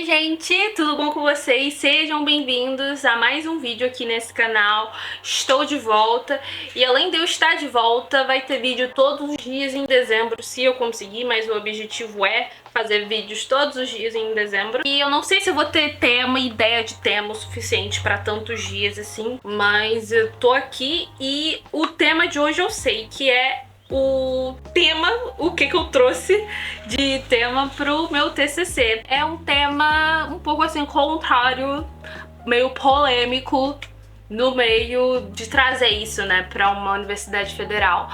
gente, tudo bom com vocês? Sejam bem-vindos a mais um vídeo aqui nesse canal. Estou de volta e além de eu estar de volta, vai ter vídeo todos os dias em dezembro, se eu conseguir, mas o objetivo é fazer vídeos todos os dias em dezembro. E eu não sei se eu vou ter ideia de tema o suficiente para tantos dias assim, mas eu tô aqui e o tema de hoje eu sei que é o que eu trouxe de tema pro meu TCC. É um tema um pouco assim contrário, meio polêmico no meio de trazer isso, né, pra uma universidade federal.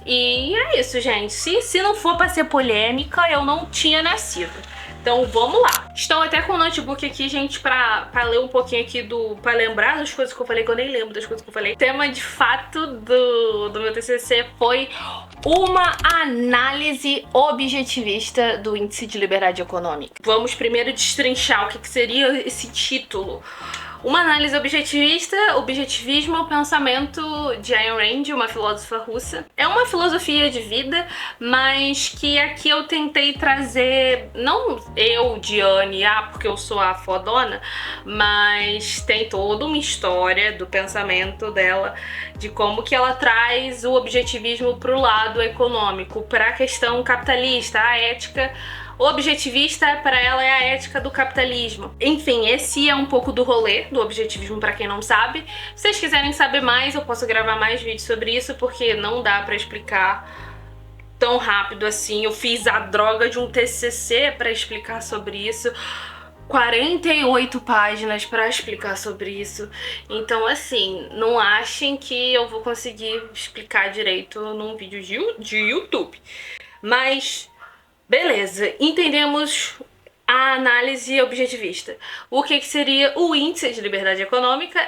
E é isso, gente. Se não for pra ser polêmica, eu não tinha nascido. Então vamos lá. Estou até com o notebook aqui, gente, pra ler um pouquinho aqui pra lembrar das coisas que eu falei, que eu nem lembro das coisas que eu falei. O tema de fato do meu TCC foi uma análise objetivista do Índice de Liberdade Econômica. Vamos primeiro destrinchar o que seria esse título. Uma análise objetivista, objetivismo é o pensamento de Ayn Rand, uma filósofa russa. É uma filosofia de vida, mas que aqui eu tentei trazer, não eu, Diane, porque eu sou a fodona, mas tem toda uma história do pensamento dela, de como que ela traz o objetivismo pro lado econômico, pra questão capitalista, a ética. O objetivista, para ela, é a ética do capitalismo. Enfim, esse é um pouco do rolê do objetivismo, para quem não sabe. Se vocês quiserem saber mais, eu posso gravar mais vídeos sobre isso, porque não dá para explicar tão rápido assim. Eu fiz a droga de um TCC para explicar sobre isso. 48 páginas para explicar sobre isso. Então, assim, não achem que eu vou conseguir explicar direito num vídeo de YouTube. Mas beleza, entendemos a análise objetivista. O que seria o Índice de Liberdade Econômica?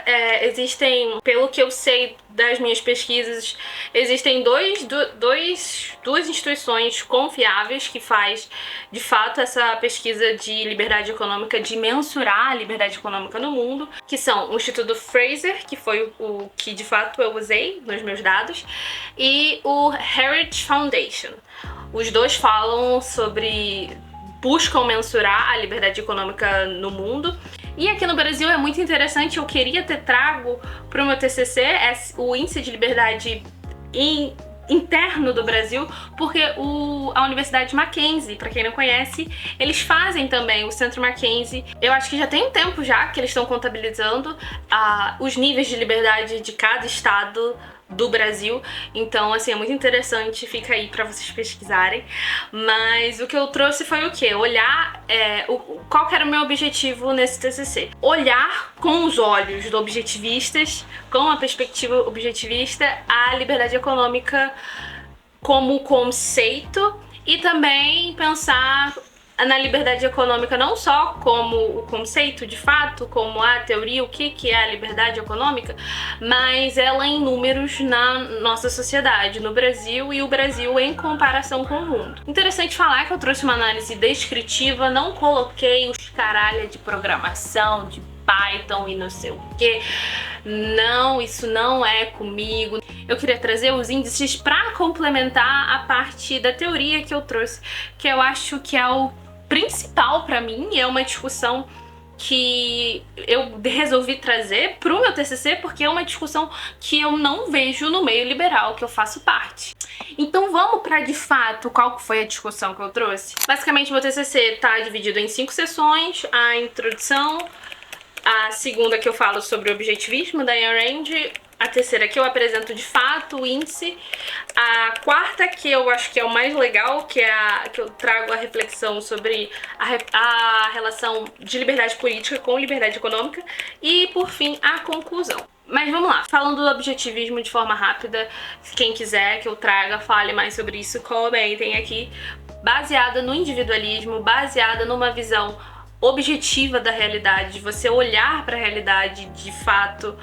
Existem, pelo que eu sei das minhas pesquisas, existem duas instituições confiáveis que faz, de fato, essa pesquisa de liberdade econômica, de mensurar a liberdade econômica no mundo, que são o Instituto Fraser, que foi o que, de fato, eu usei nos meus dados, e o Heritage Foundation. Os dois falam buscam mensurar a liberdade econômica no mundo. E aqui no Brasil é muito interessante, eu queria ter trago para o meu TCC o Índice de Liberdade interno do Brasil, porque a Universidade Mackenzie, para quem não conhece, eles fazem também o Centro Mackenzie. Eu acho que já tem um tempo já que eles estão contabilizando os níveis de liberdade de cada estado do Brasil, então assim, é muito interessante, fica aí pra vocês pesquisarem. Mas o que eu trouxe foi o quê? Olhar, qual que era o meu objetivo nesse TCC? Olhar com os olhos do objetivistas, com a perspectiva objetivista, a liberdade econômica como conceito e também pensar na liberdade econômica não só como o conceito de fato, como a teoria, o que é a liberdade econômica, mas ela em números na nossa sociedade, no Brasil, e o Brasil em comparação com o mundo. Interessante falar que eu trouxe uma análise descritiva, não coloquei os caralho de programação, de Python e não sei o que. Não, isso não é comigo. Eu queria trazer os índices para complementar a parte da teoria que eu trouxe, que eu acho que é o principal para mim, é uma discussão que eu resolvi trazer pro meu TCC, porque é uma discussão que eu não vejo no meio liberal que eu faço parte. Então vamos para, de fato, qual foi a discussão que eu trouxe? Basicamente, meu TCC tá dividido em 5 sessões: a introdução, a segunda que eu falo sobre o objetivismo da Ayn Rand, a terceira que eu apresento de fato o índice, a quarta que eu acho que é o mais legal, que é que eu trago a reflexão sobre a relação de liberdade política com liberdade econômica, e por fim a conclusão. Mas vamos lá, falando do objetivismo de forma rápida, quem quiser que eu traga, fale mais sobre isso, comentem aqui. Baseada no individualismo, baseada numa visão objetiva da realidade, de você olhar para a realidade de fato,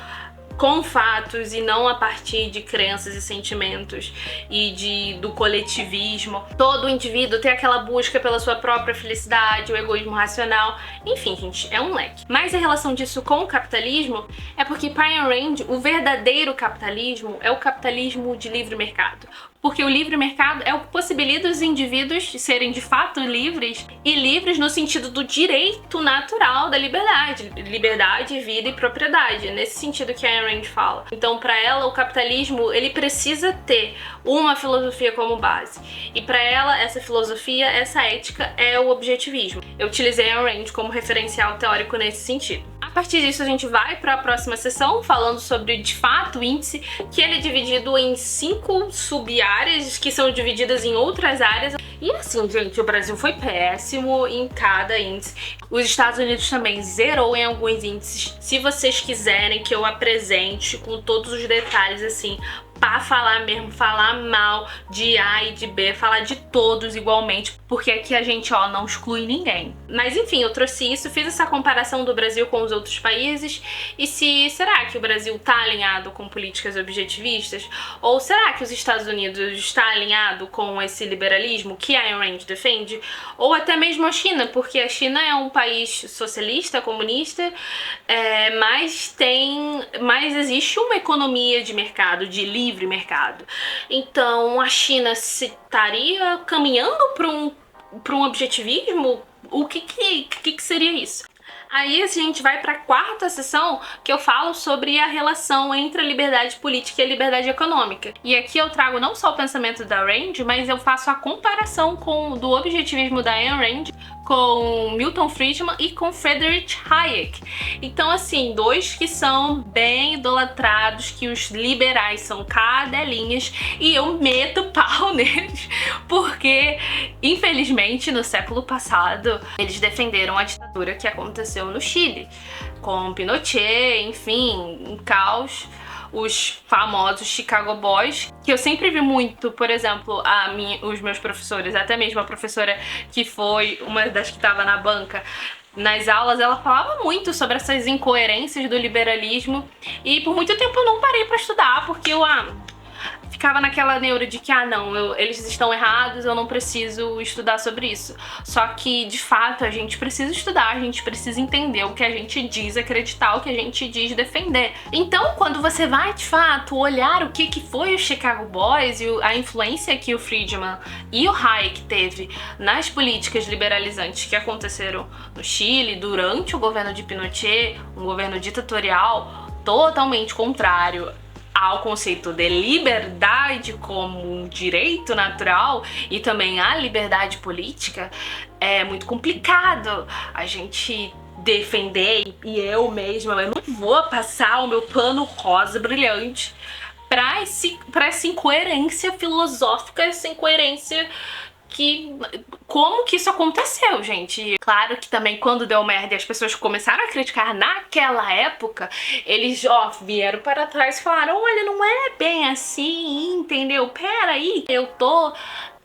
com fatos e não a partir de crenças e sentimentos e do coletivismo. Todo indivíduo tem aquela busca pela sua própria felicidade, o egoísmo racional, enfim, gente, é um leque. Mas a relação disso com o capitalismo é porque para Ayn Rand o verdadeiro capitalismo é o capitalismo de livre mercado. Porque o livre mercado é o que possibilita os indivíduos serem de fato livres, e livres no sentido do direito natural da liberdade. Liberdade, vida e propriedade. É nesse sentido que a Ayn Rand fala. Então, para ela, o capitalismo, ele precisa ter uma filosofia como base. E para ela, essa filosofia, essa ética é o objetivismo. Eu utilizei a Ayn Rand como referencial teórico nesse sentido. A partir disso, a gente vai para a próxima sessão, falando sobre, de fato, o índice, que ele é dividido em 5 sub-áreas, que são divididas em outras áreas. E assim, gente, o Brasil foi péssimo em cada índice. Os Estados Unidos também zerou em alguns índices. Se vocês quiserem que eu apresente com todos os detalhes, assim, pra falar mesmo, falar mal de A e de B, falar de todos igualmente, porque aqui a gente, ó, não exclui ninguém. Mas enfim, eu trouxe isso, fiz essa comparação do Brasil com os outros países, e será que o Brasil tá alinhado com políticas objetivistas? Ou será que os Estados Unidos está alinhado com esse liberalismo que a Ayn Rand defende? Ou até mesmo a China, porque a China é um país socialista, comunista, mas existe uma economia de mercado, de livre mercado. Então a China se estaria caminhando para um objetivismo? O que seria isso? Aí a gente vai para a quarta sessão, que eu falo sobre a relação entre a liberdade política e a liberdade econômica. E aqui eu trago não só o pensamento da Rand, mas eu faço a comparação do objetivismo da Ayn Rand com Milton Friedman e com Friedrich Hayek. Então, assim, dois que são bem idolatrados, que os liberais são cadelinhas, e eu meto pau neles, porque, infelizmente, no século passado, eles defenderam a ditadura que aconteceu no Chile, com Pinochet, enfim, um caos. Os famosos Chicago Boys, que eu sempre vi muito, por exemplo, os meus professores, até mesmo a professora que foi uma das que estava na banca, nas aulas, ela falava muito sobre essas incoerências do liberalismo, e por muito tempo eu não parei para estudar, porque eu ficava naquela neura de que, eles estão errados, eu não preciso estudar sobre isso. Só que, de fato, a gente precisa estudar, a gente precisa entender o que a gente diz acreditar, o que a gente diz defender. Então, quando você vai, de fato, olhar o que foi o Chicago Boys e a influência que o Friedman e o Hayek teve nas políticas liberalizantes que aconteceram no Chile durante o governo de Pinochet, um governo ditatorial totalmente contrário ao conceito de liberdade como um direito natural e também a liberdade política, é muito complicado a gente defender, e eu mesma, eu não vou passar o meu pano rosa brilhante para essa incoerência filosófica, essa incoerência como que isso aconteceu, gente? Claro que também quando deu merda e as pessoas começaram a criticar naquela época, eles, vieram para trás e falaram, olha, não é bem assim, entendeu? Peraí, eu tô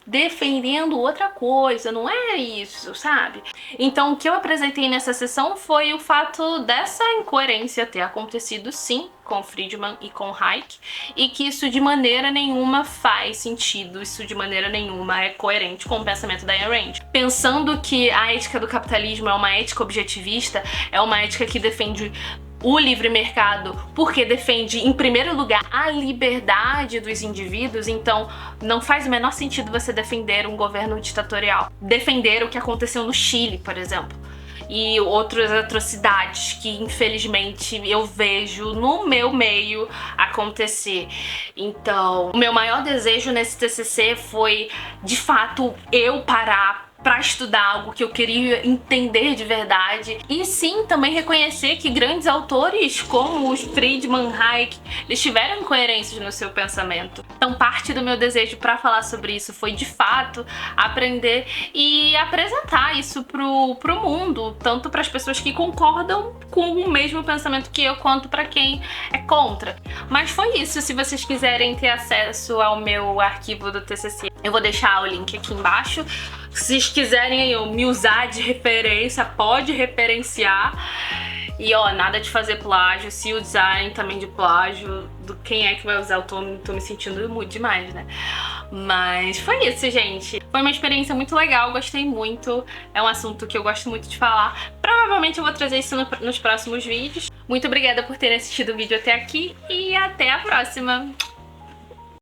defendendo outra coisa, não é isso, sabe? Então o que eu apresentei nessa sessão foi o fato dessa incoerência ter acontecido sim com Friedman e com Hayek, e que isso de maneira nenhuma faz sentido, isso de maneira nenhuma é coerente com o pensamento da Ayn Rand. Pensando que a ética do capitalismo é uma ética objetivista, é uma ética que defende o livre mercado porque defende, em primeiro lugar, a liberdade dos indivíduos, então não faz o menor sentido você defender um governo ditatorial. Defender o que aconteceu no Chile, por exemplo, e outras atrocidades que, infelizmente, eu vejo no meu meio acontecer. Então, o meu maior desejo nesse TCC foi, de fato, eu parar para estudar algo que eu queria entender de verdade, e sim também reconhecer que grandes autores como os Friedman, Hayek, eles tiveram incoerências no seu pensamento. Então parte do meu desejo para falar sobre isso foi de fato aprender e apresentar isso pro mundo, tanto para as pessoas que concordam com o mesmo pensamento que eu, quanto para quem é contra. Mas foi isso. Se vocês quiserem ter acesso ao meu arquivo do TCC, eu vou deixar o link aqui embaixo. Se vocês quiserem me usar de referência, pode referenciar. E nada de fazer plágio. Se usarem também de plágio, quem é que vai usar? Eu tô me sentindo muito demais, né? Mas foi isso, gente. Foi uma experiência muito legal, gostei muito. É um assunto que eu gosto muito de falar. Provavelmente eu vou trazer isso nos próximos vídeos. Muito obrigada por terem assistido o vídeo até aqui e até a próxima.